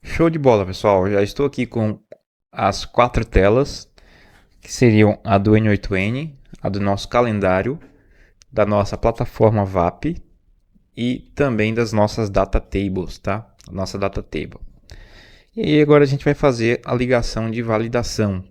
Show de bola, pessoal. Já estou aqui com as 4 telas, que seriam a do N8N, a do nosso calendário, da nossa plataforma VAP e também das nossas data tables, tá? A nossa data table. E aí agora a gente vai fazer a ligação de validação.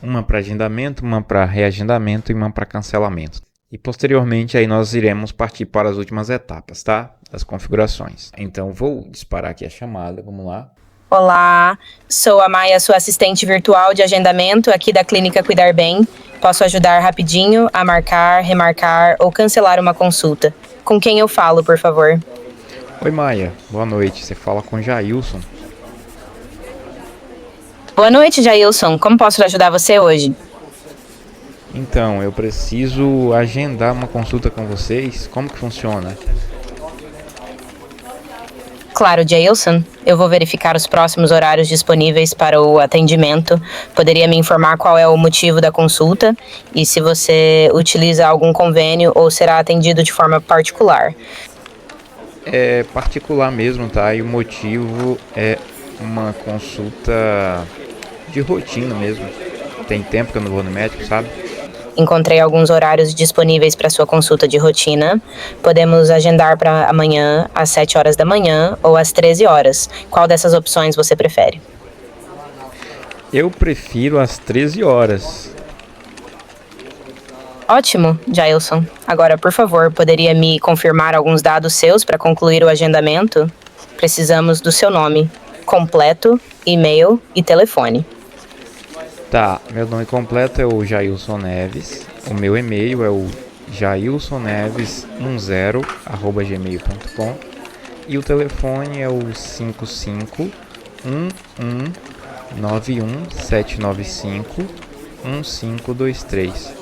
Uma para agendamento, uma para reagendamento e uma para cancelamento. E posteriormente aí nós iremos partir para as últimas etapas, tá? Das configurações. Então vou disparar aqui a chamada, vamos lá. Olá, sou a Maia, sua assistente virtual de agendamento aqui da Clínica Cuidar Bem. Posso ajudar rapidinho a marcar, remarcar ou cancelar uma consulta. Com quem eu falo, por favor? Oi Maia, boa noite. Você fala com Jailson. Boa noite, Jailson. Como posso ajudar você hoje? Então, eu preciso agendar uma consulta com vocês. Como que funciona? Claro, Jailson. Eu vou verificar os próximos horários disponíveis para o atendimento. Poderia me informar qual é o motivo da consulta e se você utiliza algum convênio ou será atendido de forma particular. É particular mesmo, tá? E o motivo é uma consulta de rotina mesmo. Tem tempo que eu não vou no médico, sabe? Encontrei alguns horários disponíveis para sua consulta de rotina. Podemos agendar para amanhã às 7 horas da manhã ou às 13 horas. Qual dessas opções você prefere? Eu prefiro às 13 horas. Ótimo, Jailson. Agora, por favor, poderia me confirmar alguns dados seus para concluir o agendamento? Precisamos do seu nome completo, e-mail e telefone. Tá, meu nome completo é o Jailson Neves. O meu e-mail é o jailsonneves10@gmail.com e o telefone é o 55119179511523.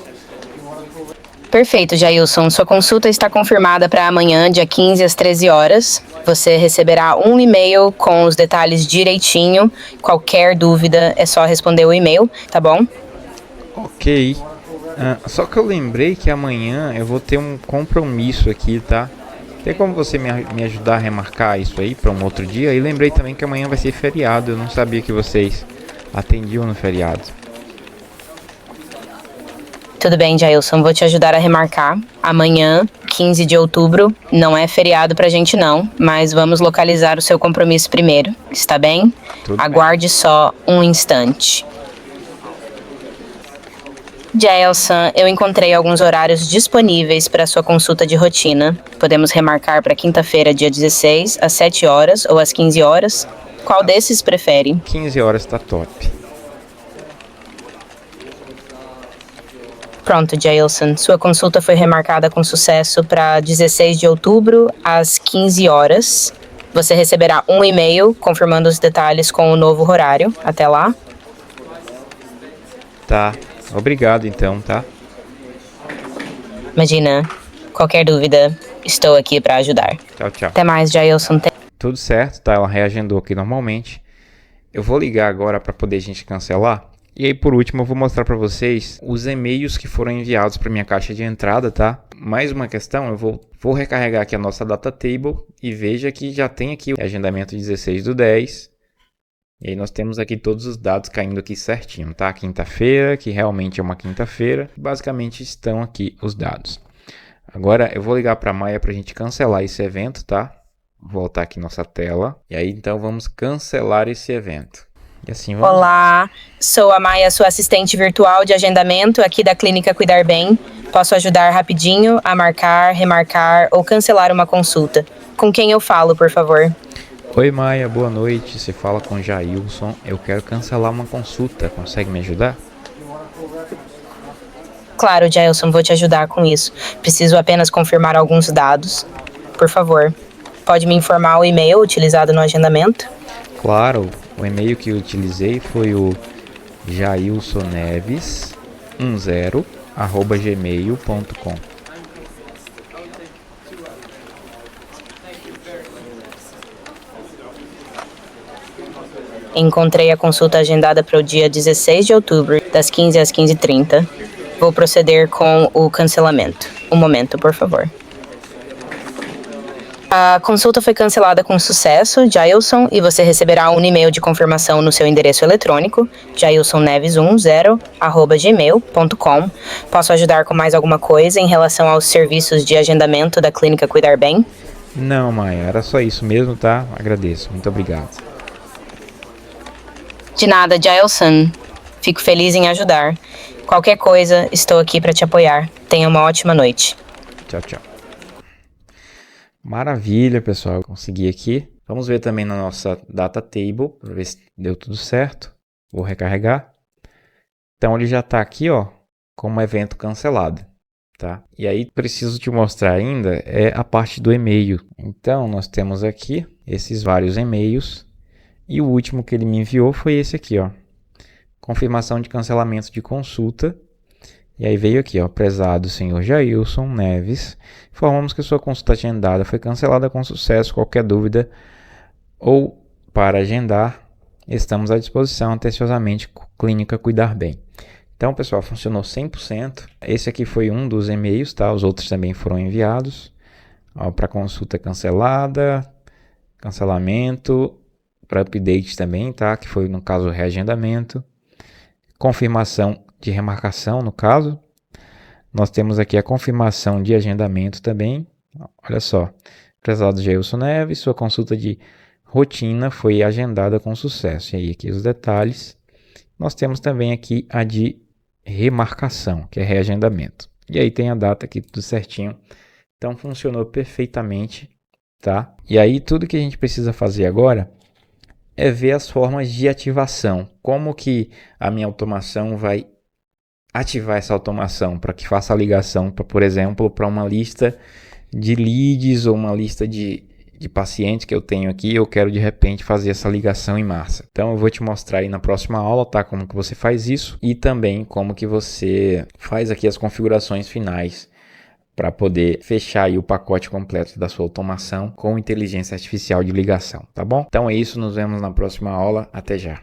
Perfeito, Jailson. Sua consulta está confirmada para amanhã, dia 15, às 13 horas. Você receberá um e-mail com os detalhes direitinho. Qualquer dúvida é só responder o e-mail, tá bom? Ok. Só que eu lembrei que amanhã eu vou ter um compromisso aqui, tá? Tem como você me ajudar a remarcar isso aí para um outro dia? E lembrei também que amanhã vai ser feriado. Eu não sabia que vocês atendiam no feriado. Tudo bem, Jailson. Vou te ajudar a remarcar. Amanhã, 15 de outubro, não é feriado pra gente não, mas vamos localizar o seu compromisso primeiro, está bem? Tudo Aguarde só um instante. Jailson, eu encontrei alguns horários disponíveis para sua consulta de rotina. Podemos remarcar para quinta-feira, dia 16, às 7 horas ou às 15 horas. Qual desses prefere? 15 horas tá top. Pronto, Jailson. Sua consulta foi remarcada com sucesso para 16 de outubro, às 15 horas. Você receberá um e-mail confirmando os detalhes com o novo horário. Até lá. Tá. Obrigado então, tá? Imagina, qualquer dúvida, estou aqui para ajudar. Tchau, tchau. Até mais, Jailson. Tudo certo, tá? Ela reagendou aqui normalmente. Eu vou ligar agora para poder a gente cancelar. E aí, por último, eu vou mostrar para vocês os e-mails que foram enviados para minha caixa de entrada, tá? Mais uma questão, eu vou recarregar aqui a nossa data table e veja que já tem aqui o agendamento 16/10. E aí nós temos aqui todos os dados caindo aqui certinho, tá? Quinta-feira, que realmente é uma quinta-feira. Basicamente estão aqui os dados. Agora eu vou ligar para a Maia para a gente cancelar esse evento, tá? Vou voltar aqui nossa tela. E aí então vamos cancelar esse evento. E assim vamos. Olá, sou a Maia, sua assistente virtual de agendamento aqui da Clínica Cuidar Bem. Posso ajudar rapidinho a marcar, remarcar ou cancelar uma consulta. Com quem eu falo, por favor? Oi Maia, boa noite. Você fala com Jailson. Eu quero cancelar uma consulta. Consegue me ajudar? Claro, Jailson, vou te ajudar com isso. Preciso apenas confirmar alguns dados. Por favor, pode me informar o e-mail utilizado no agendamento? Claro, o e-mail que eu utilizei foi o jailsonneves10@gmail.com. Encontrei a consulta agendada para o dia 16 de outubro, das 15 às 15h30. Vou proceder com o cancelamento. Um momento, por favor. A consulta foi cancelada com sucesso, Jailson, e você receberá um e-mail de confirmação no seu endereço eletrônico, jailsonneves10@gmail.com. Posso ajudar com mais alguma coisa em relação aos serviços de agendamento da Clínica Cuidar Bem? Não, Maia, era só isso mesmo, tá? Agradeço, muito obrigado. De nada, Jailson. Fico feliz em ajudar. Qualquer coisa, estou aqui para te apoiar. Tenha uma ótima noite. Tchau, tchau. Maravilha, pessoal. Consegui aqui. Vamos ver também na nossa data table para ver se deu tudo certo. Vou recarregar. Então ele já está aqui, ó, como evento cancelado, tá? E aí preciso te mostrar ainda é a parte do e-mail. Então nós temos aqui esses vários e-mails e o último que ele me enviou foi esse aqui, ó. Confirmação de cancelamento de consulta. E aí veio aqui, ó, prezado senhor Jailson Neves, informamos que sua consulta agendada foi cancelada com sucesso. Qualquer dúvida ou para agendar, estamos à disposição atenciosamente, Clínica Cuidar Bem. Então, pessoal, funcionou 100%. Esse aqui foi um dos e-mails, tá? Os outros também foram enviados. Para consulta cancelada, cancelamento, para update também, tá? Que foi, no caso, o reagendamento. Confirmação de remarcação, no caso. Nós temos aqui a confirmação de agendamento também. Olha só. Prezado Jailson Neves, sua consulta de rotina foi agendada com sucesso. E aí aqui os detalhes. Nós temos também aqui a de remarcação, que é reagendamento. E aí tem a data aqui tudo certinho. Então funcionou perfeitamente, tá? E aí tudo que a gente precisa fazer agora é ver as formas de ativação. Como que a minha automação vai ativar essa automação para que faça a ligação, por exemplo, para uma lista de leads ou uma lista de pacientes que eu tenho aqui, eu quero de repente fazer essa ligação em massa. Então eu vou te mostrar aí na próxima aula, tá? Como que você faz isso e também como que você faz aqui as configurações finais para poder fechar aí o pacote completo da sua automação com inteligência artificial de ligação, tá bom? Então é isso, nos vemos na próxima aula, até já.